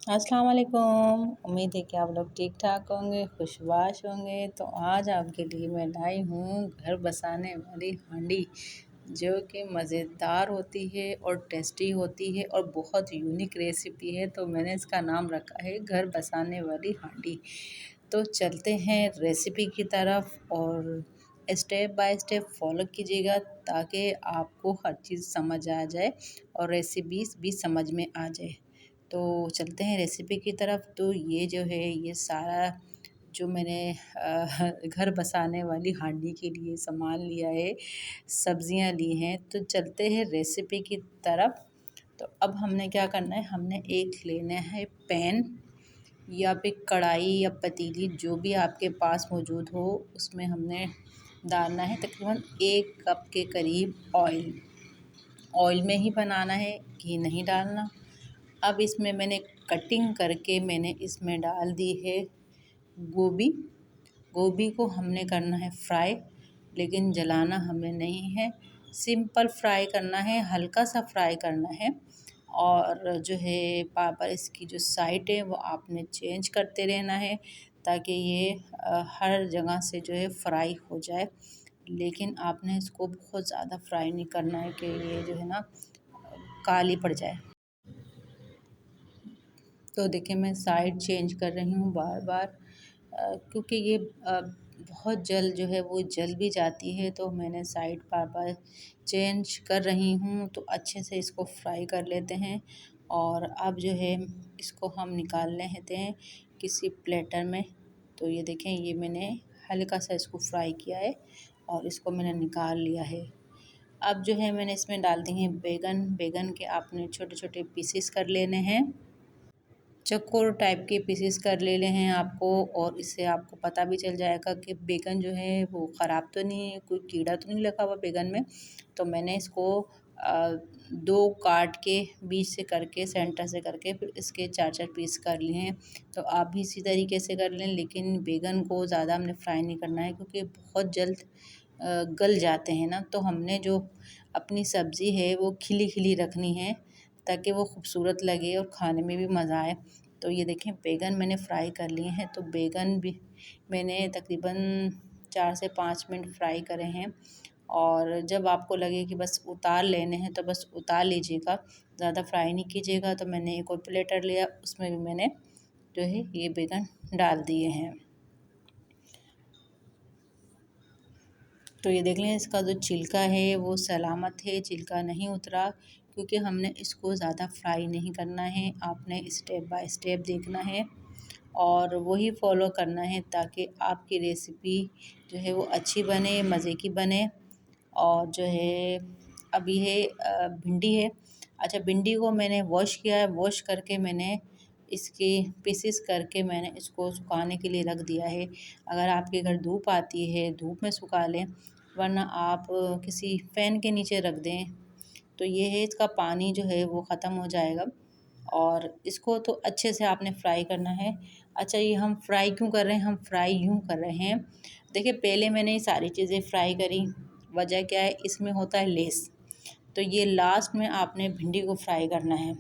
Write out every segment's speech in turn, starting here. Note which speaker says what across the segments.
Speaker 1: अस्सलाम वालेकुम। उम्मीद है कि आप लोग ठीक ठाक होंगे, खुशबाश होंगे। तो आज आपके लिए मैं लाई हूँ घर बसाने वाली हांडी, जो कि मज़ेदार होती है और टेस्टी होती है और बहुत यूनिक रेसिपी है। तो मैंने इसका नाम रखा है घर बसाने वाली हांडी। तो चलते हैं रेसिपी की तरफ और स्टेप बाय स्टेप फॉलो कीजिएगा ताकि आपको हर चीज़ समझ आ जाए और रेसिपीज़ भी समझ में आ जाए। तो चलते हैं रेसिपी की तरफ। तो ये जो है ये सारा जो मैंने घर बसाने वाली हांडी के लिए सामान लिया है, सब्जियां ली हैं। तो चलते हैं रेसिपी की तरफ। तो अब हमने क्या करना है, हमने एक लेना है पैन या फिर कढ़ाई या पतीली, जो भी आपके पास मौजूद हो। उसमें हमने डालना है तकरीबन 1 कप के करीब ऑयल। ऑयल में ही बनाना है, घी नहीं डालना। अब इसमें मैंने कटिंग करके मैंने इसमें डाल दी है गोभी। गोभी को हमने करना है फ्राई, लेकिन जलाना हमें नहीं है, सिंपल फ्राई करना है, हल्का सा फ्राई करना है। और जो है पर इसकी जो साइड है वो आपने चेंज करते रहना है ताकि ये हर जगह से जो है फ्राई हो जाए। लेकिन आपने इसको बहुत ज़्यादा फ्राई नहीं करना है कि ये जो है ना काली पड़ जाए। तो देखिए मैं साइड चेंज कर रही हूँ बार बार, क्योंकि ये बहुत जल्द जो है वो जल भी जाती है। तो मैंने साइड बार बार चेंज कर रही हूँ। तो अच्छे से इसको फ्राई कर लेते हैं। और अब जो है इसको हम निकाल लेते हैं किसी प्लेटर में। तो ये देखें, ये मैंने हल्का सा इसको फ्राई किया है और इसको मैंने निकाल लिया है। अब जो है मैंने इसमें डाल दी हैं बैगन। बैगन के आपने छोटे छोटे पीसेस कर लेने हैं, चकोर टाइप के पीसेस कर लेने हैं आपको। और इससे आपको पता भी चल जाएगा कि बैगन जो है वो ख़राब तो नहीं है, कोई कीड़ा तो नहीं लगा हुआ बैगन में। तो मैंने इसको 2 काट के बीच से करके सेंटर से करके फिर इसके 4-4 पीस कर लिए हैं। तो आप भी इसी तरीके से कर लें, लेकिन बैगन को ज़्यादा हमने फ्राई नहीं करना है क्योंकि बहुत जल्द गल जाते हैं ना। तो हमने जो अपनी सब्ज़ी है वो खिली खिली रखनी है ताकि वो खूबसूरत लगे और खाने में भी मज़ा आए। तो ये देखें बैगन मैंने फ्राई कर लिए हैं। तो बैगन भी मैंने तकरीबन 4 से 5 मिनट फ्राई करे हैं। और जब आपको लगे कि बस उतार लेने हैं तो बस उतार लीजिएगा, ज़्यादा फ्राई नहीं कीजिएगा। तो मैंने एक और प्लेटर लिया, उसमें भी मैंने जो है ये बैगन डाल दिए हैं। तो ये देख लें, इसका जो छिलका है वो सलामत है, छिलका नहीं उतरा, क्योंकि हमने इसको ज़्यादा फ्राई नहीं करना है। आपने स्टेप बाय स्टेप देखना है और वही फॉलो करना है ताकि आपकी रेसिपी जो है वो अच्छी बने, मज़े की बने। और जो है अब ये भिंडी है। अच्छा, भिंडी को मैंने वॉश किया है, वॉश करके मैंने इसके पीसेस करके मैंने इसको सुखाने के लिए रख दिया है। अगर आपके घर धूप आती है, धूप में सुखा लें, वरना आप किसी फ़ैन के नीचे रख दें। तो ये है, इसका पानी जो है वो ख़त्म हो जाएगा। और इसको तो अच्छे से आपने फ्राई करना है। अच्छा, ये हम फ्राई क्यों कर रहे हैं, हम फ्राई यूँ कर रहे हैं, देखिए पहले मैंने ये सारी चीज़ें फ्राई करी। वजह क्या है, इसमें होता है लेस। तो ये लास्ट में आपने भिंडी को फ्राई करना है।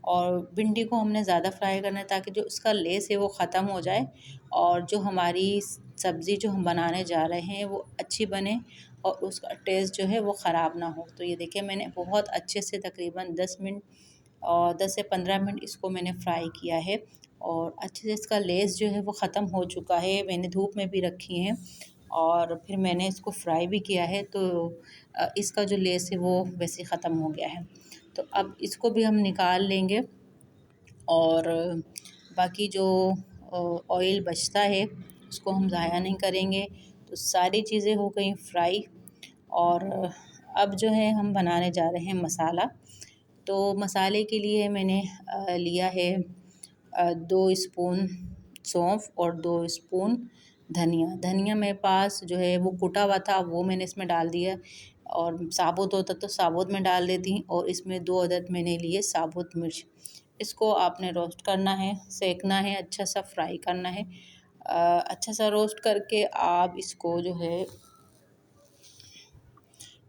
Speaker 1: और भिंडी को हमने ज़्यादा फ्राई करना है ताकि जो उसका लेस है वो ख़त्म हो जाए और जो हमारी सब्ज़ी जो हम बनाने जा रहे हैं वो अच्छी बने और उसका टेस्ट जो है वो ख़राब ना हो। तो ये देखिए मैंने बहुत अच्छे से तकरीबन 10 मिनट और 10 से 15 मिनट इसको मैंने फ्राई किया है। और अच्छे से इसका लेस जो है वो ख़त्म हो चुका है। मैंने धूप में भी रखी हैं और फिर मैंने इसको फ्राई भी किया है। तो इसका जो लेस है वो वैसे ख़त्म हो गया है। तो अब इसको भी हम निकाल लेंगे और बाकी जो ऑयल बचता है उसको हम ज़ाया नहीं करेंगे। तो सारी चीज़ें हो गई फ्राई। और अब जो है हम बनाने जा रहे हैं मसाला। तो मसाले के लिए मैंने लिया है 2 स्पून सौंफ और 2 स्पून धनिया। धनिया मेरे पास जो है वो कुटा हुआ था, वो मैंने इसमें डाल दिया। और साबुत होता तो साबुत में डाल देती। और इसमें 2 अदद मैंने लिए साबुत मिर्च। इसको आपने रोस्ट करना है, सेकना है, अच्छा सा फ्राई करना है। अच्छा सा रोस्ट करके आप इसको जो है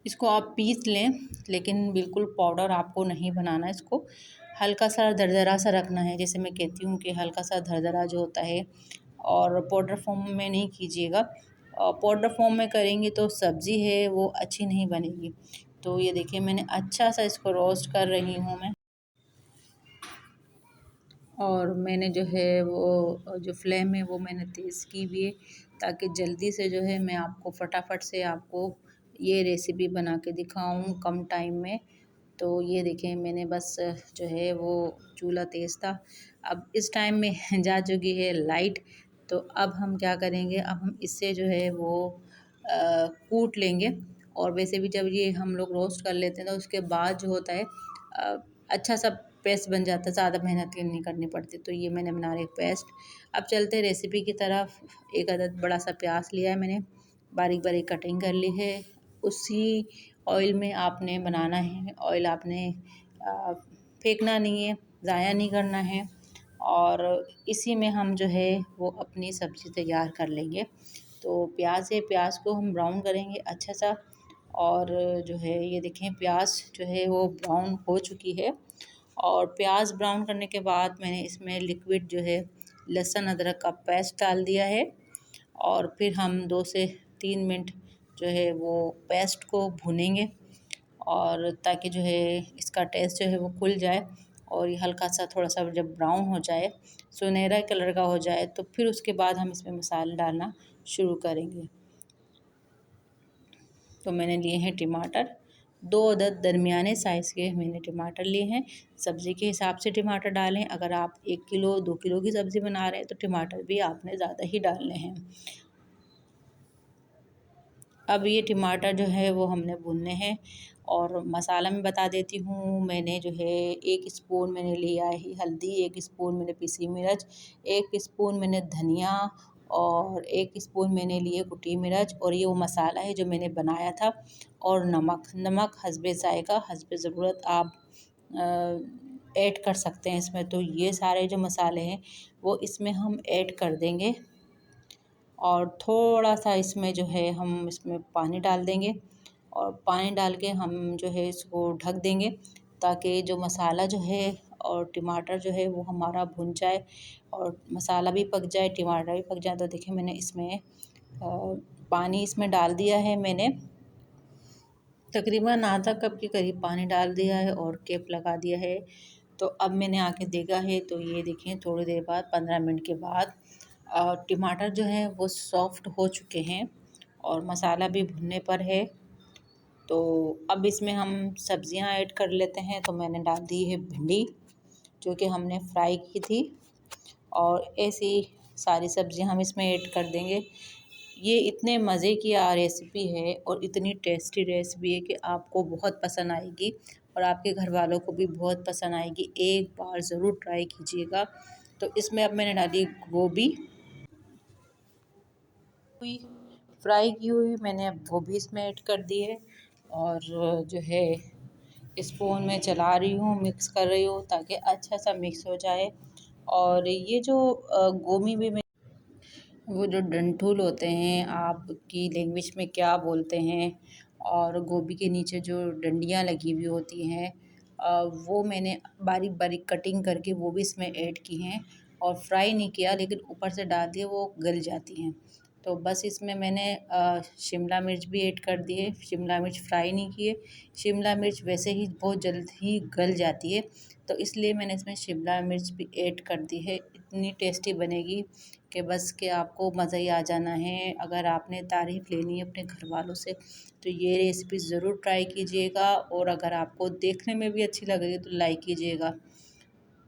Speaker 1: इसको आप पीस लें, लेकिन बिल्कुल पाउडर आपको नहीं बनाना है इसको, हल्का सा दरदरा सा रखना है, जैसे मैं कहती हूँ कि हल्का सा दरदरा जो होता है, और पाउडर फॉर्म में नहीं कीजिएगा। पाउडर फॉर्म में करेंगी तो सब्ज़ी है वो अच्छी नहीं बनेगी। तो ये देखिए मैंने अच्छा सा इसको रोस्ट कर रही हूँ मैं, और मैंने जो है वो जो फ्लेम है वो मैंने तेज़ की हुई है, ताकि जल्दी से जो है मैं आपको फटाफट से आपको ये रेसिपी बना के दिखाऊं कम टाइम में। तो ये देखें मैंने बस जो है वो चूल्हा तेज़ था, अब इस टाइम में जा चुकी है लाइट। तो अब हम क्या करेंगे, अब हम इससे जो है वो कूट लेंगे। और वैसे भी जब ये हम लोग रोस्ट कर लेते हैं तो उसके बाद जो होता है अच्छा सा पेस्ट बन जाता है, ज़्यादा मेहनत नहीं करनी पड़ती। तो ये मैंने बना रही पेस्ट। अब चलते हैं रेसिपी की तरफ। एक अदद बड़ा सा प्याज लिया है मैंने, बारीक बारीक कटिंग कर ली है। उसी ऑयल में आपने बनाना है, ऑयल आपने फेंकना नहीं है, ज़ाया नहीं करना है। और इसी में हम जो है वो अपनी सब्ज़ी तैयार कर लेंगे। तो प्याज है, प्याज को हम ब्राउन करेंगे अच्छा सा। और जो है ये देखें प्याज जो है वो ब्राउन हो चुकी है। और प्याज ब्राउन करने के बाद मैंने इसमें लिक्विड जो है लहसुन अदरक का पेस्ट डाल दिया है। और फिर हम 2 से 3 मिनट जो है वो पेस्ट को भूनेंगे, और ताकि जो है इसका टेस्ट जो है वो खुल जाए। और ये हल्का सा थोड़ा सा जब ब्राउन हो जाए, सुनहरा कलर का हो जाए, तो फिर उसके बाद हम इसमें मसाले डालना शुरू करेंगे। तो मैंने लिए हैं टमाटर, 2 अदद दरमियाने साइज़ के मैंने टमाटर लिए हैं। सब्ज़ी के हिसाब से टमाटर डालें, अगर आप 1 किलो 2 किलो की सब्ज़ी बना रहे हैं तो टमाटर भी आपने ज़्यादा ही डालने हैं। अब ये टमाटर जो है वो हमने भूनने हैं। और मसाला मैं बता देती हूँ, मैंने जो है 1 स्पून मैंने लिया है हल्दी, 1 स्पून मैंने पिसी मिर्च, 1 स्पून मैंने धनिया, और 1 स्पून मैंने लिए कुटी मिर्च, और ये वो मसाला है जो मैंने बनाया था। और नमक, नमक हस्बे ज़ायक़ा, हस्बे ज़रूरत आप ऐड कर सकते हैं इसमें। तो ये सारे जो मसाले हैं वो इसमें हम ऐड कर देंगे। और थोड़ा सा इसमें जो है हम इसमें पानी डाल देंगे, और पानी डाल के हम जो है इसको ढक देंगे, ताकि जो मसाला जो है और टमाटर जो है वो हमारा भुन जाए, और मसाला भी पक जाए, टमाटर भी पक जाए। तो देखिए मैंने इसमें पानी इसमें डाल दिया है, मैंने तकरीबन आधा कप के करीब पानी डाल दिया है और कैप लगा दिया है। तो अब मैंने आके देखा है, तो ये देखें थोड़ी देर बाद 15 मिनट के बाद टमाटर जो है वो सॉफ्ट हो चुके हैं, और मसाला भी भुनने पर है। तो अब इसमें हम सब्जियां ऐड कर लेते हैं। तो मैंने डाल दी है भिंडी, जो कि हमने फ्राई की थी, और ऐसी सारी सब्जियां हम इसमें ऐड कर देंगे। ये इतने मज़े की रेसिपी है और इतनी टेस्टी रेसिपी है कि आपको बहुत पसंद आएगी, और आपके घर वालों को भी बहुत पसंद आएगी। एक बार ज़रूर ट्राई कीजिएगा। तो इसमें अब मैंने डाली गोभी हुई, फ्राई की हुई, मैंने अब गोभी इसमें ऐड कर दी है। और जो है स्पून में चला रही हूँ, मिक्स कर रही हूँ, ताकि अच्छा सा मिक्स हो जाए। और ये जो गोभी भी वो जो डंठल होते हैं, आपकी लैंग्वेज में क्या बोलते हैं, और गोभी के नीचे जो डंडियाँ लगी हुई होती हैं, वो मैंने बारीक बारीक कटिंग करके वो भी इसमें ऐड की हैं। और फ्राई नहीं किया, लेकिन ऊपर से डाल दिए, वो गल जाती हैं। तो बस इसमें मैंने शिमला मिर्च भी ऐड कर दी है। शिमला मिर्च फ्राई नहीं किए, शिमला मिर्च वैसे ही बहुत जल्द ही गल जाती है, तो इसलिए मैंने इसमें शिमला मिर्च भी ऐड कर दी है। इतनी टेस्टी बनेगी कि बस के आपको मज़ा ही आ जाना है। अगर आपने तारीफ़ लेनी है अपने घर वालों से, तो ये रेसिपी ज़रूर ट्राई कीजिएगा। और अगर आपको देखने में भी अच्छी लग रही है तो लाइक कीजिएगा।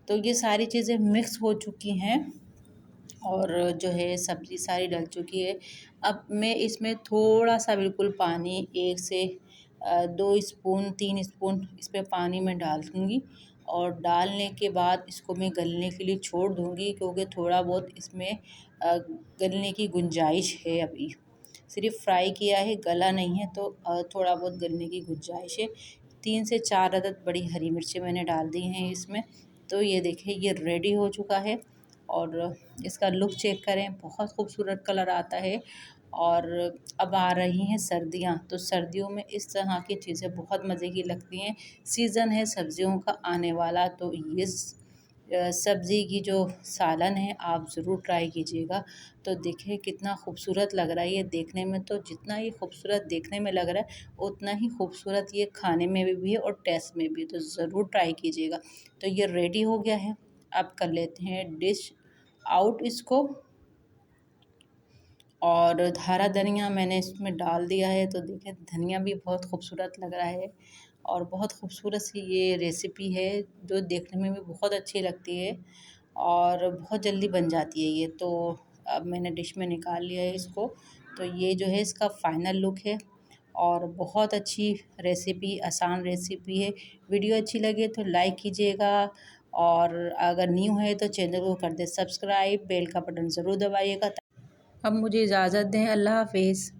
Speaker 1: तो ये सारी चीज़ें मिक्स हो चुकी हैं, और जो है सब्ज़ी सारी डल चुकी है। अब मैं इसमें थोड़ा सा बिल्कुल पानी, 1 से 2 स्पून 3 स्पून इसमें पानी में डाल दूँगी। और डालने के बाद इसको मैं गलने के लिए छोड़ दूँगी, क्योंकि थोड़ा बहुत इसमें गलने की गुंजाइश है अभी। सिर्फ़ फ्राई किया है, गला नहीं है, तो थोड़ा बहुत गलने की गुंजाइश है। 3 से 4 अदद बड़ी हरी मिर्चें मैंने डाल दी हैं इसमें। तो ये देखिए ये रेडी हो चुका है, और इसका लुक चेक करें, बहुत खूबसूरत कलर आता है। और अब आ रही हैं सर्दियाँ, तो सर्दियों में इस तरह की चीज़ें बहुत मज़े की लगती हैं। सीज़न है सब्जियों का आने वाला, तो ये सब्ज़ी की जो सालन है आप ज़रूर ट्राई कीजिएगा। तो देखिए कितना खूबसूरत लग रहा है ये देखने में, तो जितना ये खूबसूरत देखने में लग रहा है उतना ही खूबसूरत ये खाने में भी है और टेस्ट में भी, तो ज़रूर ट्राई कीजिएगा। तो ये रेडी हो गया है, अब कर लेते हैं डिश आउट इसको। और हरा धनिया मैंने इसमें डाल दिया है, तो देखिए धनिया भी बहुत खूबसूरत लग रहा है और बहुत खूबसूरत सी ये रेसिपी है जो देखने में भी बहुत अच्छी लगती है और बहुत जल्दी बन जाती है ये। तो अब मैंने डिश में निकाल लिया है इसको, तो ये जो है इसका फाइनल लुक है और बहुत अच्छी रेसिपी, आसान रेसिपी है। वीडियो अच्छी लगे तो लाइक कीजिएगा और अगर न्यू है तो चैनल को कर दें सब्सक्राइब, बेल का बटन ज़रूर दबाइएगा। अब मुझे इजाज़त दें, अल्लाह हाफ़िज़।